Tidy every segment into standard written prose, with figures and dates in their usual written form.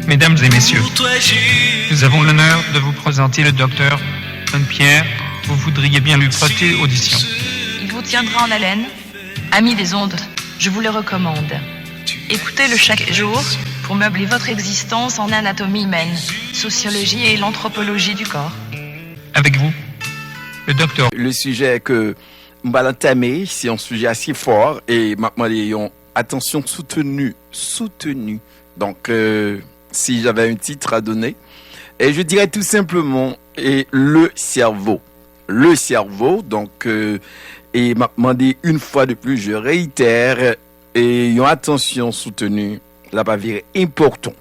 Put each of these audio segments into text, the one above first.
Mesdames et messieurs, nous avons l'honneur de vous présenter le docteur John-Pierre. Vous voudriez bien lui prêter audition. Il vous tiendra en haleine. Amis des ondes, je vous le recommande. Écoutez-le chaque jour pour meubler votre existence en anatomie humaine, sociologie et l'anthropologie du corps. Avec vous, le docteur. Le sujet que nous allons entamer, c'est un sujet assez fort et maintenant, attention soutenue. Donc, si j'avais un titre à donner, et je dirais tout simplement le cerveau. Le cerveau, donc, et m'a demandé une fois de plus, je réitère, et une attention soutenue, là, va virer important.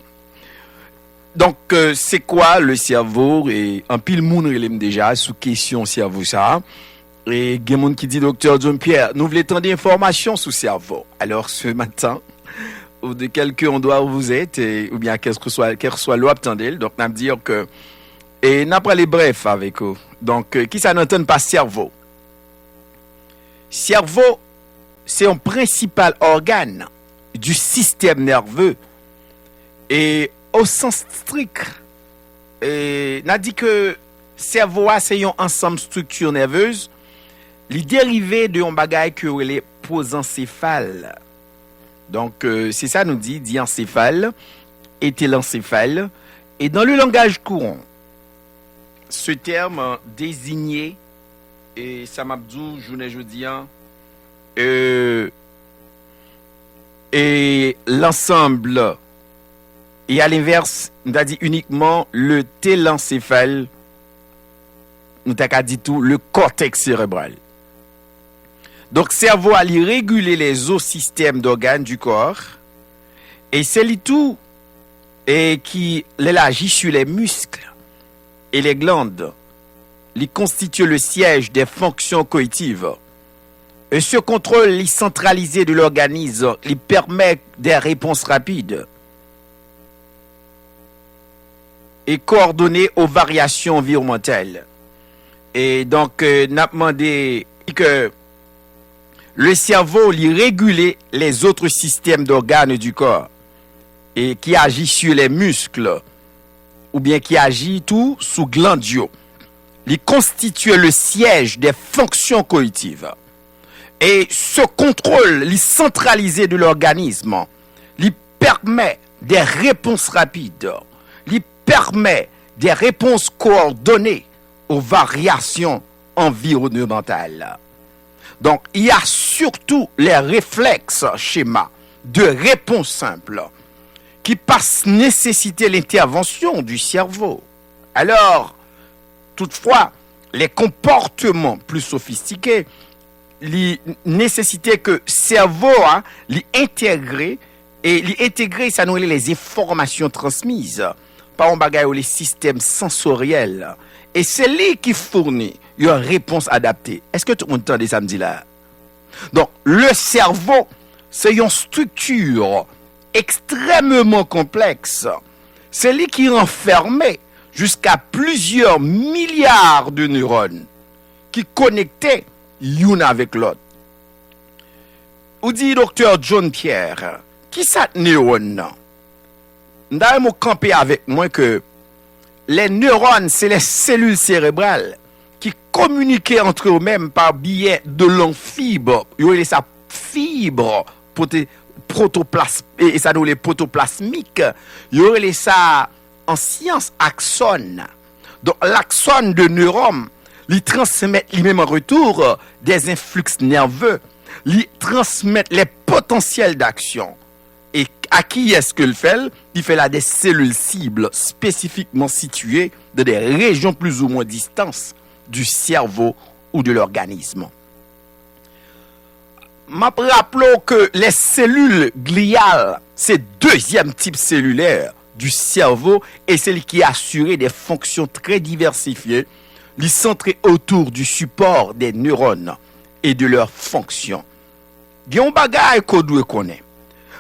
Donc, c'est quoi le cerveau? Et en pile moun relève déjà sous question cerveau ça. Et il y a monde qui dit, docteur John-Pierre, nous voulons tant d'informations sur le cerveau. Alors, ce matin, ou de quelqu'un on doit où vous êtes, ou bien quel que soit l'obtendel, donc, on va dire que, et n'a pas les brefs avec vous. Donc, qui ça n'entend pas cerveau? Cerveau, c'est un principal organe du système nerveux. Et au sens strict, n'a dit que cerveau, c'est un ensemble structure nerveuse, les dérivés de un bagage que les prosencéphale. Donc, c'est ça nous dit diencéphale et télencéphale. Et dans le langage courant, ce terme désigné, et ça m'a dit, jeudi, et l'ensemble, et à l'inverse, nous a dit uniquement le télencéphale, nous a dit tout, le cortex cérébral. Donc, cerveau a réguler les autres systèmes d'organes du corps. Et c'est tout et qui agit sur les muscles et les glandes. Il constitue le siège des fonctions cognitives. Et ce contrôle centralisé de l'organisme, il permet des réponses rapides et coordonnées aux variations environnementales. Et donc, n'a demandé que le cerveau lui régule les autres systèmes d'organes du corps et qui agit sur les muscles ou bien qui agit tout sous glandio. Il constitue le siège des fonctions cognitives. Et ce contrôle centralisé de l'organisme lui permet des réponses rapides, lui permet des réponses coordonnées aux variations environnementales. Donc, il y a surtout les réflexes schémas de réponse simple qui passent nécessiter l'intervention du cerveau. Alors, toutefois, les comportements plus sophistiqués nécessitaient que le cerveau l'intégrer et l'intégrer, ça nous les informations transmises par un bagage ou les systèmes sensoriels. Et c'est lui qui fournit une réponse adaptée. Est-ce que tout le monde entend samedi là? Donc, le cerveau, c'est une structure extrêmement complexe. C'est lui qui renferme jusqu'à plusieurs milliards de neurones qui connectaient l'une avec l'autre. Ou dit docteur John-Pierre, qui ça neurone? Nous camper avec moi que les neurones, c'est les cellules cérébrales qui communiquent entre eux-mêmes par biais de longues fibres. Il y a sa fibre et ça nous les protoplasmiques. Il y a ça en science axone. Donc l'axone de neurone, il transmet lui-même en retour des influx nerveux, il transmet les potentiels d'action. Et à qui est-ce que le fait? Il fait là des cellules cibles spécifiquement situées dans des régions plus ou moins distantes du cerveau ou de l'organisme. Rappelons que les cellules gliales, c'est le deuxième type cellulaire du cerveau et celle qui est assurée des fonctions très diversifiées, les centrées autour du support des neurones et de leurs fonctions. Il y a un bagage qu'on doit connaître.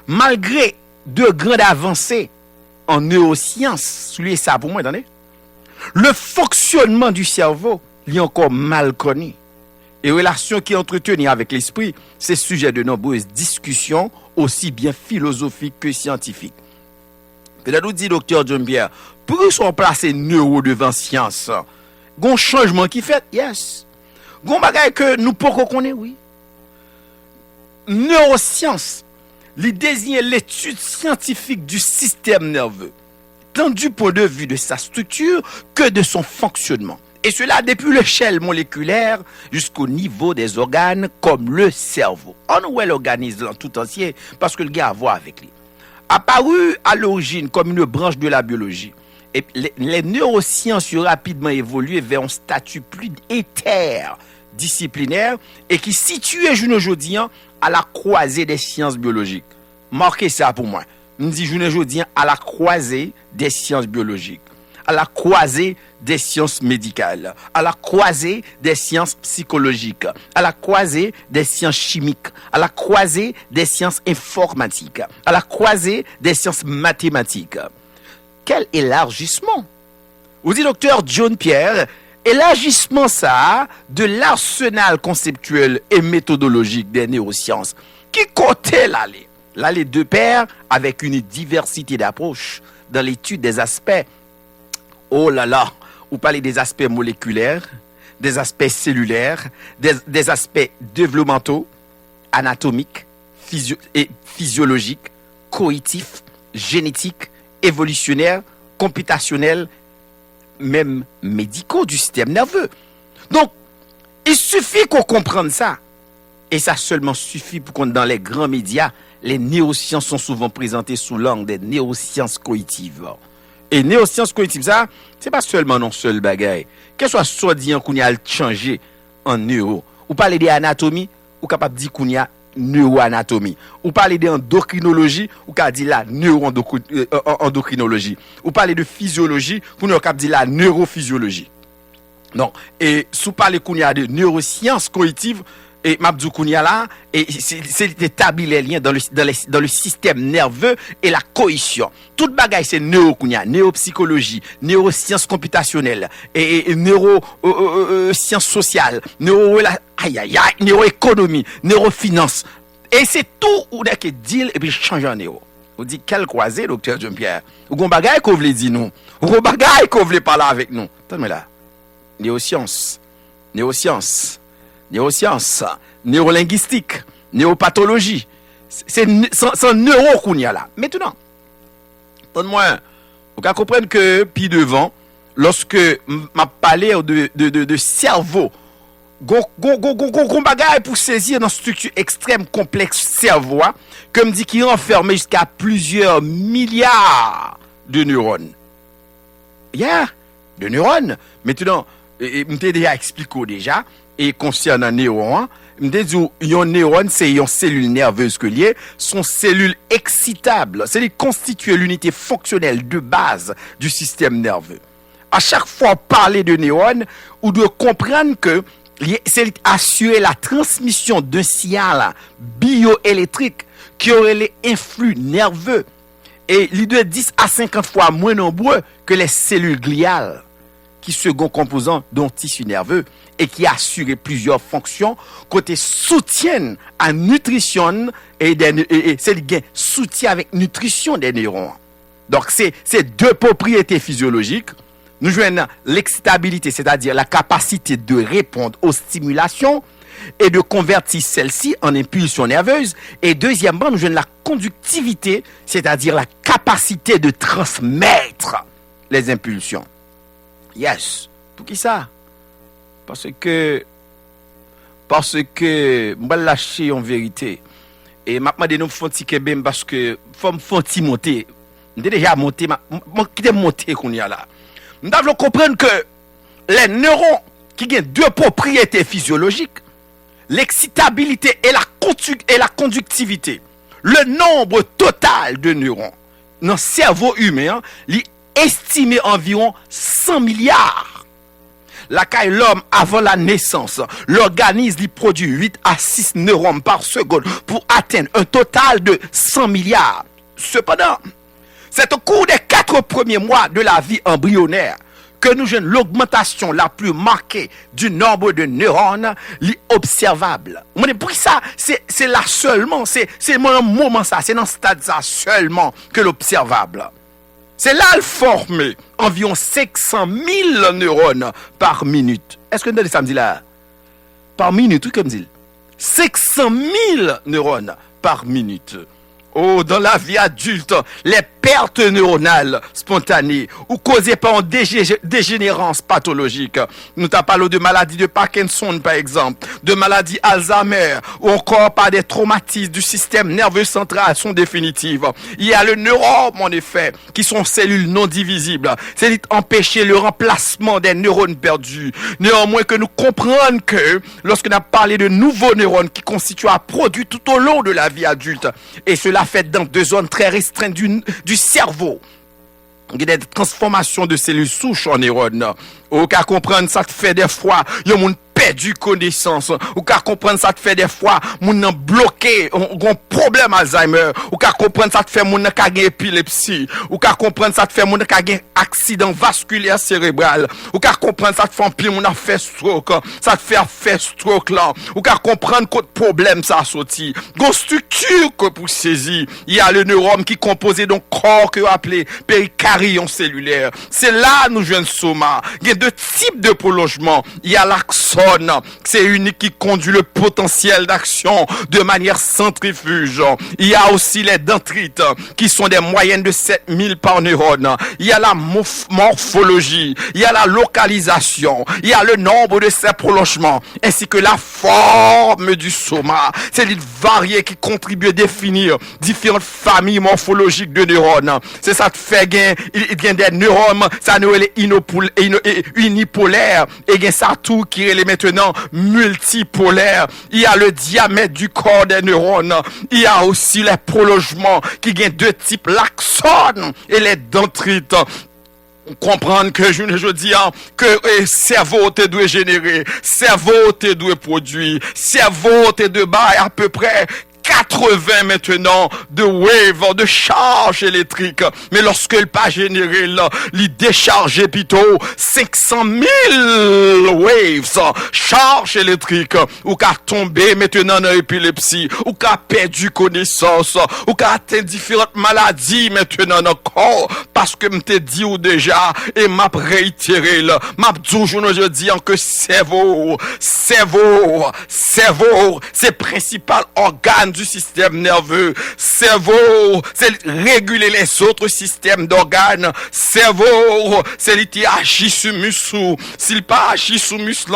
Malgré de grandes avancées en neurosciences, soulignez ça pour moi, attendez. Le fonctionnement du cerveau est encore mal connu. Et relations qui entretenues avec l'esprit, c'est sujet de nombreuses discussions, aussi bien philosophiques que scientifiques. Peut-être nous dit docteur John Pierre, pour qu'ils soient placés neuro devant science, gon changement qui fait, yes. Gon bagay que nous pouvons connaître, oui. Neuroscience, il désigne l'étude scientifique du système nerveux, tant du point de vue de sa structure que de son fonctionnement. Et cela depuis l'échelle moléculaire jusqu'au niveau des organes comme le cerveau. On voit l'organisme en tout entier parce que le gars a à voir avec lui. Apparu à l'origine comme une branche de la biologie, et les neurosciences ont rapidement évolué vers un statut plus interdisciplinaire et qui situait aujourd'hui à la croisée des sciences biologiques. Marquez ça pour moi. Je dis aujourd'hui à la croisée des sciences biologiques, à la croisée des sciences médicales, à la croisée des sciences psychologiques, à la croisée des sciences chimiques, à la croisée des sciences informatiques, à la croisée des sciences mathématiques. Quel élargissement! Vous dites, docteur John Pierre, élargissement ça de l'arsenal conceptuel et méthodologique des neurosciences. Qui côté l'aller? L'aller de pair avec une diversité d'approches dans l'étude des aspects. Oh là là! Vous parlez des aspects moléculaires, des aspects cellulaires, des aspects développementaux, anatomiques, physiologiques, coïtifs, génétiques, évolutionnaires, computationnels, même médicaux du système nerveux. Donc, il suffit qu'on comprenne ça. Et ça seulement suffit pour qu'on, dans les grands médias, les neurosciences sont souvent présentées sous l'angle des neurosciences cognitives. Et neurosciences cognitives, ça, c'est pas seulement non seul bagaille. Quel soit soi-disant qu'on y a changé en neuro. Ou parler d'anatomie, ou capable de dire qu'on y a neuroanatomie. Ou parler d'endocrinologie, ou capable de dire la neuroendocrinologie. Ou parler de physiologie, ou capable de dire la neurophysiologie. Donc, et sous parler qu'on y a de neurosciences cognitives, et Mabdou Kounia là, et c'est d'établir les liens dans le système nerveux et la cohésion. Tout bagaille c'est neuropsychologie, neurosciences computationnelles, et neurosciences sociales, neuroéconomie, neurofinance. Et c'est tout où n'est que deal et puis changer en neuro. Vous dites quel croisé, docteur John Pierre? Ou gon bagaille qu'on voulait dire nous? Ou gon bagaille qu'on voulait parler avec nous? Attendez là. Neurosciences, neurolinguistique, neuropathologie. C'est neuro qu'on y a là. Maintenant, donne-moi, vous comprenez que, puis devant, lorsque m'a parlé de cerveau, gon bagaille pour saisir dans structure extrême complexe cerveau, comme dit qu'il est enfermé jusqu'à plusieurs milliards de neurones. De neurones. Maintenant, je t'ai déjà expliqué déjà. Et concernant neuron, me dit un neurone c'est une cellule nerveuse que liée, sont cellules excitables, c'est constituer l'unité fonctionnelle de base du système nerveux. À chaque fois parler de neurones, ou de comprendre que c'est assurer la transmission d'un signal bioélectrique qui aurait les influx nerveux et il de 10 à 50 fois moins nombreux que les cellules gliales qui second composant d'un tissu nerveux et qui assurent plusieurs fonctions côté soutiennent à nutrition et c'est le gain soutien avec nutrition des neurones. Donc c'est deux propriétés physiologiques. Nous joignons l'excitabilité, c'est-à-dire la capacité de répondre aux stimulations et de convertir celle-ci en impulsion nerveuse. Et deuxièmement, nous joignons la conductivité, c'est-à-dire la capacité de transmettre les impulsions. Yes. Pour qui ça? Parce que m'ba lâcher en vérité. Et maintenant de nous font ti kebem parce que faut me font ti monter. M'était déjà monté, qui monté qu'on y a là. Nous devons comprendre que les neurones qui ont deux propriétés physiologiques, l'excitabilité et la conductivité, le nombre total de neurones dans le cerveau humain, est estimé environ 100 milliards. La caille l'homme avant la naissance, l'organisme produit 8 à 6 neurones par seconde pour atteindre un total de 100 milliards. Cependant, c'est au cours des 4 premiers mois de la vie embryonnaire que nous avons l'augmentation la plus marquée du nombre de neurones observable. Pour ça, c'est là seulement, c'est mon moment ça, c'est dans ce stade ça seulement que l'observable. C'est là le former environ 500 000 neurones par minute. Est-ce que nous avons ça me dit là? Par minute, oui, comme dit. 500 000 neurones par minute. Oh, dans la vie adulte, les pertes neuronales spontanées ou causées par une dégénérance pathologique. Nous t'as parlé de maladies de Parkinson, par exemple, de maladies Alzheimer, ou encore par des traumatismes du système nerveux central sont définitives. Il y a le neurome, en effet, qui sont cellules non divisibles. C'est empêcher le remplacement des neurones perdus. Néanmoins que nous comprenions que, lorsque nous avons parlé de nouveaux neurones qui constituent un produit tout au long de la vie adulte, et cela fait dans deux zones très restreintes du cerveau. Il y a des transformations de cellules souches en neurones. Ou qu'à comprendre, ça te fait des fois, il y a mon perdu connaissance. Ou qu'à comprendre, ça te fait des fois, mon bloqué, un problème Alzheimer. Ou qu'à comprendre, ça te fait mon ka gen épilepsie. Ou qu'à comprendre, ça te fait mon ka gen accident vasculaire cérébral. Ou qu'à comprendre, ça te fait un pile mon fait stroke. Ça te fait stroke là. Ou qu'à comprendre quel problème ça a sorti. Gon structure que pour saisir, il y a le neurone qui composé d'un corps que appelé péricaryon cellulaire. C'est là nous jouons soma. Il y a deux types de prolongement. Il y a l'axone, c'est unique qui conduit le potentiel d'action de manière centrifuge. Il y a aussi les dendrites qui sont des moyennes de 7000 par neurone. Il y a la morphologie, il y a la localisation, il y a le nombre de ces prolongements ainsi que la forme du soma. C'est l'île variée qui contribue à définir différentes familles morphologiques de neurones. C'est ça qui fait il y a des neurones, ça nous est unipolaire et il y a ça tout qui est maintenant multipolaire. Il y a le diamètre du corps des neurones. Il y a aussi les prolongements qui ont deux types, l'axone et les dendrites. Comprendre que je dis que cerveau te doit générer, cerveau te doit produire, cerveau te doit bailler à peu près 80 maintenant de waves, de charge électrique. Mais lorsque le pas généré là, il décharge plutôt 500 000 waves, charge électrique, ou qu'a tombé maintenant dans l'épilepsie, ou qu'a perdu connaissance, ou qu'a atteint différentes maladies maintenant dans le corps, parce que m'te dit ou déjà, et m'a réitéré là, m'a toujours je dis que cerveau, c'est principal organe du système nerveux. Cerveau, c'est réguler les autres systèmes d'organes. Cerveau, c'est qui agit sur muscle. S'il pas agit sur muscle,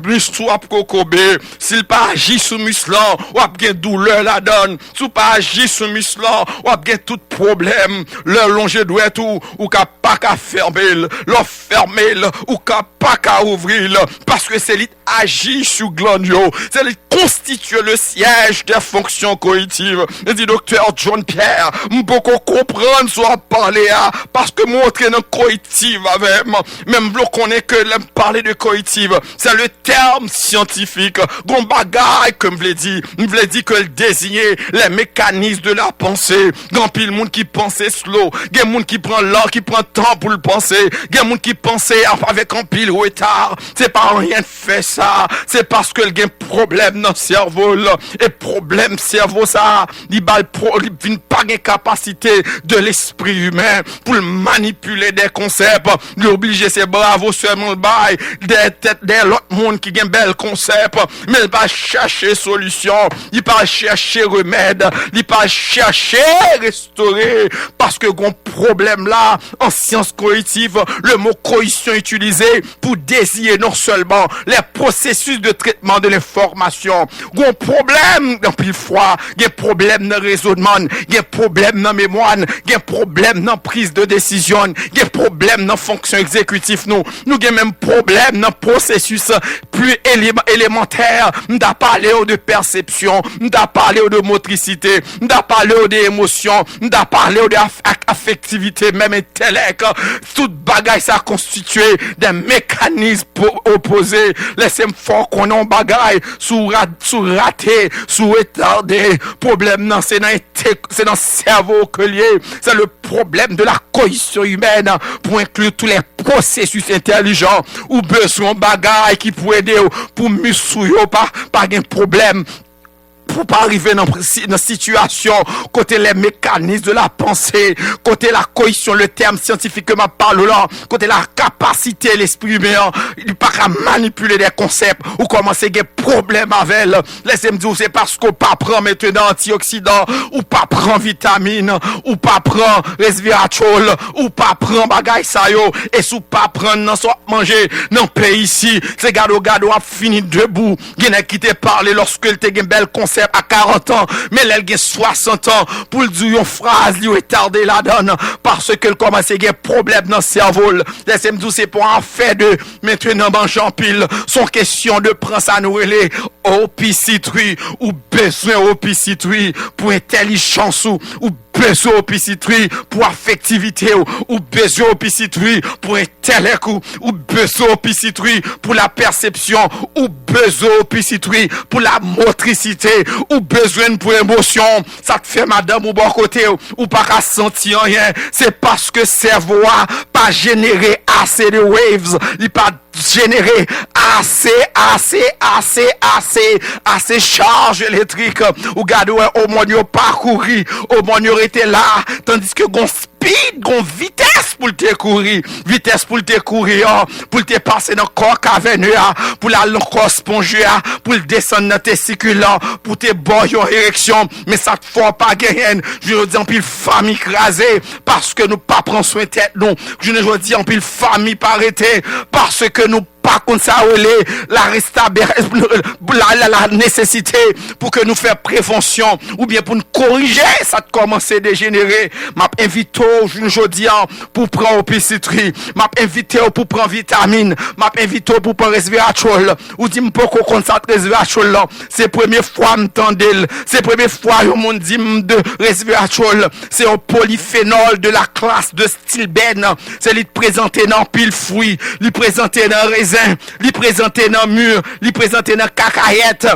muscle a kokobé. S'il pas agit sur muscle, ou a bien douleur la donne. S'il pas agit sur muscle, ou a bien tout problème. Le longer doit tout, ou qu'a pas qu'à fermer, le fermer, ou qu'a pas qu'à ouvrir, parce que c'est lui agit sur glandio. C'est lui constitue le siège des fonctions cognitives. Et dit docteur John Pierre, beaucoup comprendre soit parler parce que moi entraîne cognitive avec même le connaît que l'aime parler de cognitive, c'est le terme scientifique. Gon bagaille comme je l'ai dit que le désigner les mécanismes de la pensée. Grand pile monde qui pensait slow, gen monde qui prend l'heure, qui prend temps pour le penser, gen monde qui pensait avec un pile retard. C'est pas rien de fait ça, c'est parce que le gen problème dans le cerveau là, et problème cerveau ça, il vient pas de capacité de l'esprit humain pour manipuler des concepts, il oblige ses bravos seulement le bail des l'autre monde qui a un bel concept, mais il va chercher solution, il va chercher remède, il va chercher restaurer, parce que gon problème là en sciences cognitives, le mot coïtion utilisé pour désigner non seulement les processus de traitement de l'information, gon problème dans pile fois, il y a problème dans raisonnement, il y a problème dans mémoire, il y a problème dans prise de décision, il y a problème dans fonction exécutive, nous avons même problème dans processus plus élémentaire, nous avons parlé de perception, nous avons parlé de motricité, nous avons parlé d'émotion, nous avons parlé d'affectivité, même intellect, tout bagaille ça constitué des mécanismes opposés. Laissez-moi fort qu'on a un bagaille sous raté, sous retardé. Problème non, c'est dans le cerveau que lié. C'est le problème de la cohésion humaine pour inclure tous les processus intelligents ou besoin bagaille qui pourrait aider pour muscler pas un problème. pour pas arriver dans une situation côté les mécanismes de la pensée, côté la cohésion, le terme scientifiquement parlant, côté la capacité l'esprit humain, il pas qu'à manipuler des concepts ou commencer des problèmes avec elle. Laissez-moi dire c'est parce qu'on pas prend maintenant antioxydants ou pas prend vitamine ou pas prend resveratrol ou pas prend bagay sa yo et sous pas prendre nan soit manger dans pays ici, c'est gado a fini debout, gen qui te parler lorsque il te gen bel concept à 40 ans, mais elle gen 60 ans pour dire une phrase li retardé la donne parce que commence à gen problème dans cerveau. Laissez-moi dire c'est pour en fait de maintenant mange en pile, son question de prendre ça nous relé opicitri ou besoin opicitri pour intelligence ou besoin opicitri pour affectivité ou besoin opicitri pour intellect ou besoin opicitri pour la perception ou besoin opicitri pour la motricité ou besoin pour émotion. Ça te fait madame ou bon côté ou pas qu'à sentir rien, c'est parce que cerveau a pas généré assez de waves, il pas générer assez charge électrique ou gado au moins yo parcourir au moins yo était là tandis que gon speed gon vitesse pour te courir pour te passer dans corps caverneux pour la corps spongieux pour descendre dans testicules pour te boire une érection mais ça te faut pas gagner je veux dire en pile famille écrasée parce que nous pas prendre soin tête non je veux dire en pile famille pas arrêter parce que nous pas comme ça la nécessité pour que nous fassions prévention ou bien pour nous corriger ça commence à dégénérer. M'a invité aujourd'hui pour prendre opicitri, m'a invité pour prendre vitamine, m'a invité pour prendre resveratrol ou dit m'poko concentrer resveratrol c'est première fois m'tendel, c'est première fois yo monde dit de resveratrol, c'est un polyphénol de la classe de stilbène, c'est lui présenté dans pile fruits, lui présenté dans raisin, li présenter dans mur, li présenter dans cacahuète,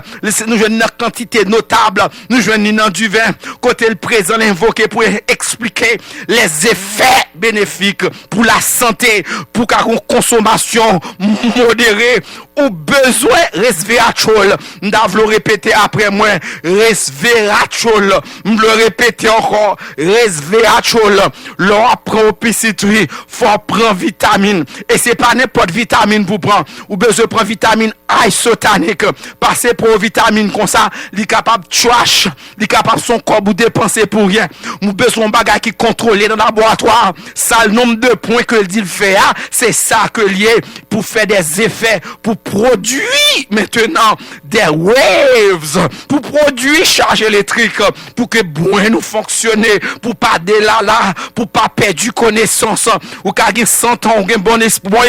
nous jouons une quantité notable, nous jouons dans du vin, côté le présent l'invoquer pour expliquer les effets bénéfiques pour la santé, pour une consommation modérée ou besoin resveratrol. M'dave le répéter après moi, resveratrol. M'le répéter encore, resveratrol. L'on prend opicitri, faut prendre vitamine et c'est pas n'importe vitamine pour prendre ou besoin prendre vitamine isotonique passer pour vitamine comme ça li capable trash li capable son corps ou dépenser pour rien ou besoin bagage qui contrôler dans le laboratoire ça le nombre de points que il dit le fait c'est ça que lié pour faire des effets pour produire maintenant des waves pour produire charge électrique pour que bon nous fonctionner pour pas de là pour pas perdre du connaissance ou ka gen 100 ans ou gen bon espoir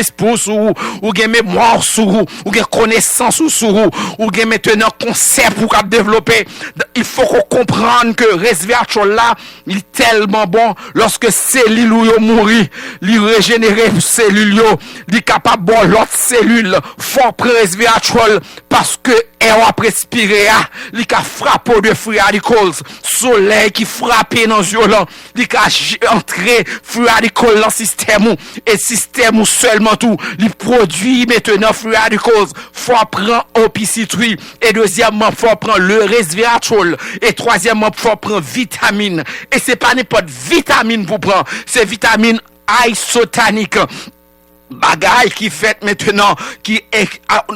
ou gen mémoire sous ou gen connaissance sous ou gen maintenant concept pour développer. Il faut qu'on comprenne que resveratrol là il est tellement bon lorsque cellules yo mourir li régénérer cellules yo li capable bon l'autre cellule faut prendre resveratrol parce que air à respirer li ka frappe de free radicals soleil qui frappe dans violent li ka entrer free radicals dans système et système seulement tout li produit maintenant free radicals faut prendre opicitri et deuxièmement faut prendre le resveratrol et troisièmement faut prendre vitamine et c'est pas n'importe vitamine pour prendre c'est vitamine isotonique bagay qui fait maintenant qui est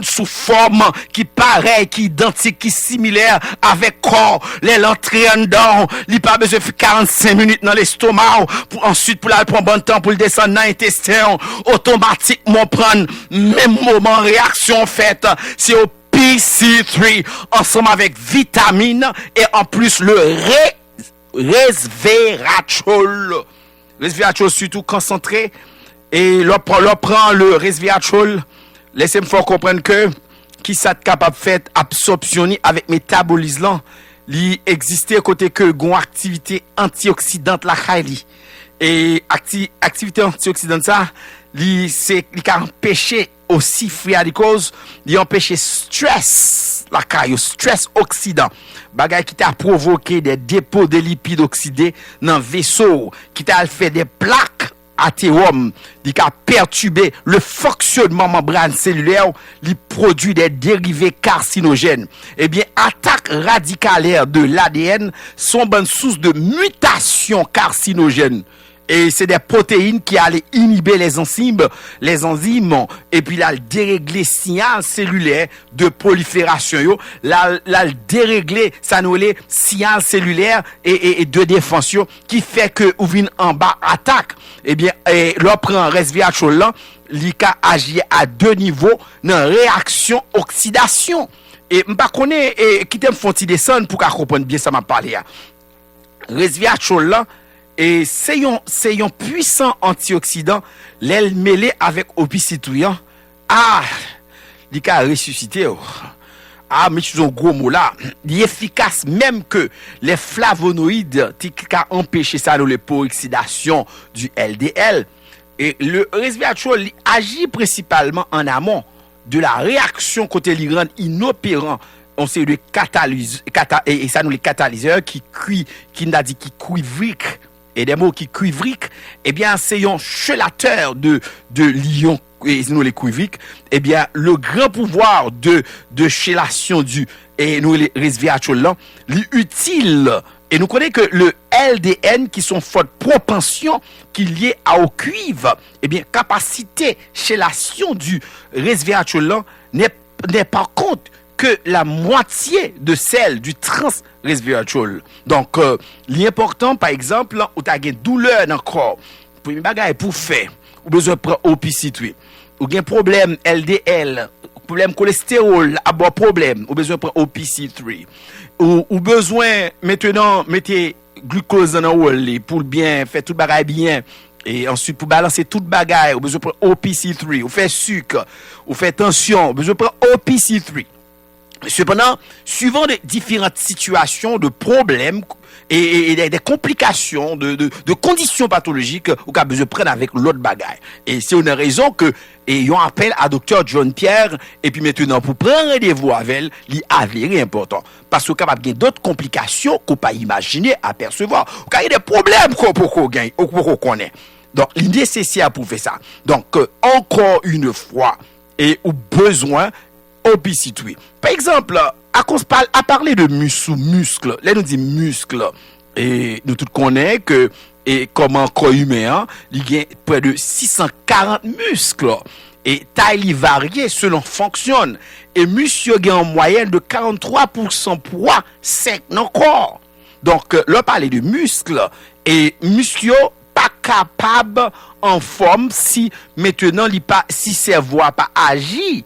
sous forme qui pareil qui identique qui similaire avec corps les l'entrée en dedans il pas besoin de 45 minutes dans l'estomac pour ensuite pour la prendre bon temps pour le descendre dans l'intestin automatiquement prendre même moment réaction faite c'est au PC3 ensemble avec vitamine et en plus le resveratrol surtout concentré. Et l'on prend le resveratrol, laissez-moi comprendre que qui ça capable faire absorptionner avec métabolisme li exister côté que gon activité antioxydante la kali et activité antioxydante ça li c'est li ka empêcher aussi free radicals li empêcher stress la caillou stress oxydant bagay qui t'a provoqué des dépôts de lipides oxydés dans vaisseau qui t'a fait des plaques athérome, qui a perturbé le fonctionnement membrane cellulaire, il produit des dérivés carcinogènes. Eh bien, attaque radicalaire de l'ADN sont bonne source de mutation carcinogène. Et c'est des protéines qui allaient inhiber les enzymes, et puis là, dérégler signal cellulaire de prolifération, là, dérégler, ça nous les signal cellulaire et de défense, qui fait que, ou vient en bas, attaque. Eh bien, l'on prend resveratrol là, l'ICA agit à deux niveaux, dans réaction oxydation. Et, m'pas connaît, qui t'aime font descendre pour qu'on comprenne bien ça m'a parlé, resveratrol là, et c'est un puissant antioxydant, l'aile mêlé avec opicitouillant. Ah, il a ressuscité. Ah, mais tu as un gros mot là. Il est efficace même que les flavonoïdes qui ont empêché ça dans l'oxydation du LDL. Et le resveratrol agit principalement en amont de la réaction côté l'irande inopérant. On sait le catalyseur, et ça nous les catalyseurs qui cuivrique. Et des mots qui cuivrique, eh bien, c'est un chelateur de l'ion, et nous les cuivriques, eh bien, le grand pouvoir de chélation et nous les resveratrol là, l'utile, et nous connaissons que le LDN, qui sont forte propension, qui est lié au cuivre, eh bien, capacité chélation du resveratrol là, n'est pas compte que la moitié de celle du trans-resveratrol. Donc, l'important, par exemple, où tu as une douleur dans le corps, pour une bagarre pour faire, ou besoin de prendre opicitouille, ou un problème LDL, problème cholestérol, à problème, ou besoin de prendre opicitouille, ou besoin, maintenant, mettez glucose dans le pour bien faire tout bagarre bien. Et ensuite, pour balancer toute bagaille, ou besoin de prendre OPC3, ou faire sucre, ou faire tension, ou besoin de prendre OPC3. Cependant, suivant les différentes situations de problèmes et des complications, de conditions pathologiques, ou qu'a besoin de prendre avec l'autre bagaille. Et c'est une raison que, et on appelle à Dr. John Pierre, et puis maintenant, pour prendre rendez-vous avec elle, il avéré important. Parce que capable de d'autres complications qu'on peut pas imaginer, apercevoir. Ou qu'il y a des problèmes qu'on gagne, ou qu'on connaît. Donc, il est nécessaire pour faire ça. Donc, encore une fois, et au besoin, opicitouille. Par exemple, à parler de muscle, là nous dit muscle, et nous tous connaissons que, et comme un corps humain, il y a près de 640 muscles, et taille variée selon fonction, et muscle a en moyenne de 43% poids sec dans le corps. Donc, là parler de muscle, et muscle pas capable en forme si maintenant si cerveau pas agi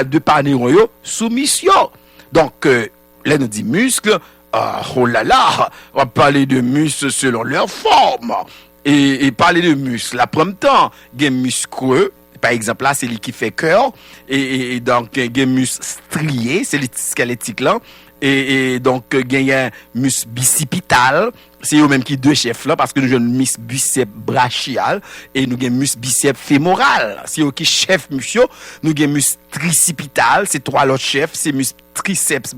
de par neurones sous mission. Donc, là, nous dit muscles, oh là là, on va parler de muscles selon leur forme. Et parler de muscles, la première temps, il y a muscleux, par exemple, là, c'est lui qui fait cœur, et donc, il y a muscles striés, c'est les squelettiques là, et donc, il y a un muscle bicipital, c'est eux même qui deux chefs là, parce que nous avons un muscle biceps brachial, et nous avons un muscle biceps fémoral. C'est eux qui chef muscle, nous avons un muscle tricipital, c'est trois autres chefs, c'est muscle triceps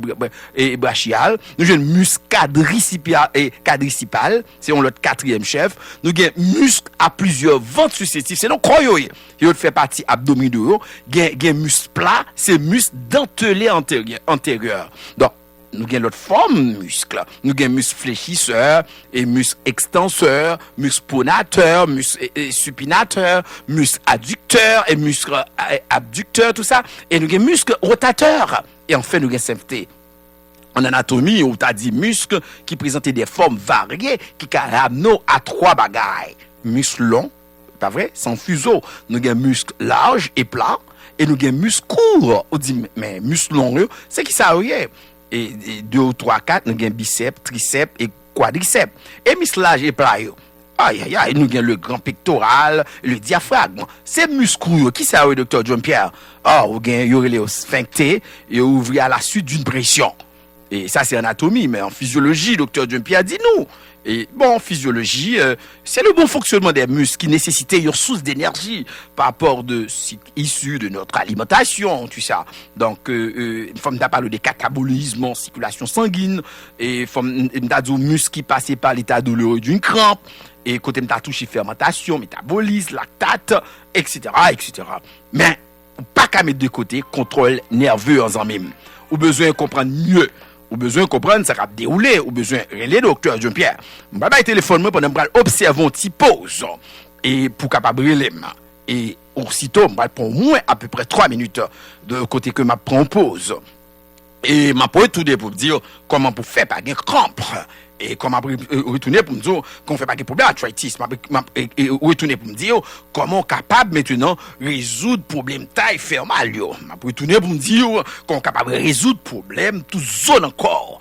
et brachial. Nous avons un muscle quadricipal, c'est l'autre quatrième chef. Nous avons un muscle à plusieurs ventes successifs, c'est donc croyoï. Il fait partie abdominaux, il y a un muscle plat, c'est muscle dentelé antérieur. Donc, nous avons l'autre forme muscle. Nous avons muscle fléchisseur, et muscle extenseur, muscle pronateur, muscle supinateur, muscle adducteur, et muscle abducteur, tout ça. Et nous avons muscle rotateur. Et enfin, nous avons sympté. En anatomie, on t'a dit muscle qui présentait des formes variées, qui ramenent à trois bagailles. Muscle long, pas vrai, sans fuseau. Nous avons muscle large et plat, et nous avons muscle court. On dit, mais muscle long, c'est qui ça, oui? Et 2, 3, 4, nous avons biceps, triceps et quadriceps. Et muscle large et plat, aïe, nous avons le grand pectoral, le diaphragme. Ces muscles, qui ça, Dr. John Pierre? Il y aurait les sphincter et ouvrir à la suite d'une pression. Et ça, c'est anatomie, mais en physiologie, Dr. John Pierre dit nous. Et bon, en physiologie, c'est le bon fonctionnement des muscles qui nécessitait une source d'énergie par rapport de issu de notre alimentation, tu sais. Donc, femme t'a parlé des catabolismes en circulation sanguine, et femme t'a dit muscles qui passaient par l'état douloureux d'une crampe. et côté m'ta touché fermentation, métabolisme, lactate, etc., etc. Mais, pas qu'à mettre de côté contrôle nerveux en même. Ou besoin de comprendre mieux. Ou besoin de comprendre ça va dérouler. Ou besoin de relais docteur Jean-Pierre. M'ba bay téléphone moi pendant m'bral observer un petit pause. Et pour capable relais. Et aussitôt m'bral prend au moins à peu près 3 minutes de côté que m'a prend pause. Et m'a pour tout pour dire comment pour faire pas de crampes. Et comment retourner pour me dire qu'on fait pas de problème arthritis, et retourner pour me dire comment capable maintenant résoudre problème taille faire mal yo. M'a retourner pour me dire qu'on capable résoudre problème tout zone encore.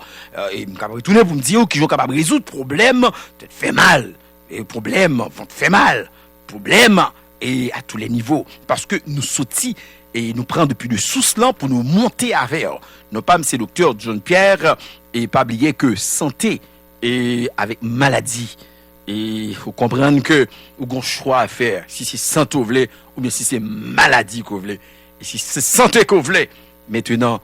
Et m'a retourner pour me dire qu'ils sont capable résoudre problème te fait mal. Et problème vont te faire mal. Problème et à tous les niveaux parce que nous sortis et nous prenons depuis le sous-slant pour nous monter à vers. Non pas monsieur docteur John Pierre et pas oublier que santé et avec maladie. Et faut comprendre que vous avez un choix à faire. Si c'est santé ou bien si c'est maladie que vous voulez. Et si c'est santé que vous voulez, maintenant,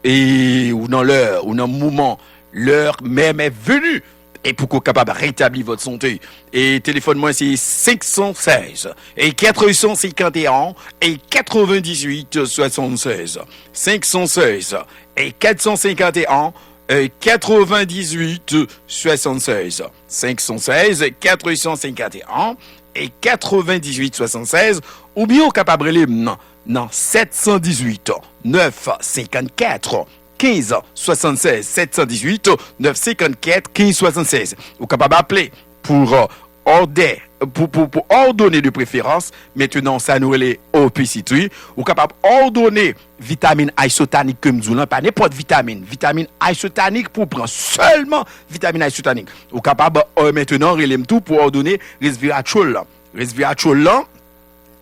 et ou dans l'heure, ou dans le moment, l'heure même est venue. Et pour qu'on soit capable de rétablir votre santé. Et téléphone-moi, c'est 516 et 451 et 98 76. 516 et 451 98 76. 516 451 et 98 76. Ou bien capable de non 718 954 15 76 718 954 15 76. Ou capable d'appeler pour ordonner de préférence. Maintenant, ça nous relève au PCT. Ou capable ordonner vitamine isotonique comme nous pas n'importe vitamine isotonique pour prendre seulement vitamine isotonique. Ou capable maintenant relève tout pour ordonner resveratrol. Resveratrol là,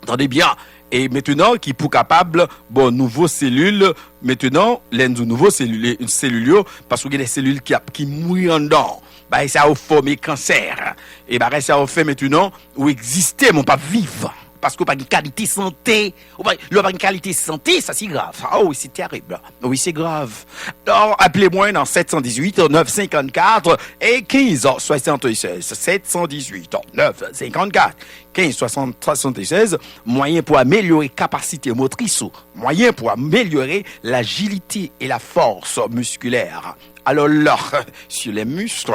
attendez bien. Et maintenant, qui pour capable, nouveau cellules, maintenant, les nouveaux cellules, parce qu'il y a des cellules qui mourent en dedans. Bah, ça a formé cancer. Et bah, ça a fait maintenant, ou exister, mon pas vivre. Parce qu'on n'a pas une qualité santé. Le pas une qualité santé, ça c'est grave. Ah oui, c'est terrible. Oui, c'est grave. Alors, appelez-moi dans 718 954 et 15 76. 718 954 15 76. Moyen pour améliorer capacité motrice. Moyen pour améliorer l'agilité et la force musculaire. Alors là, sur les muscles,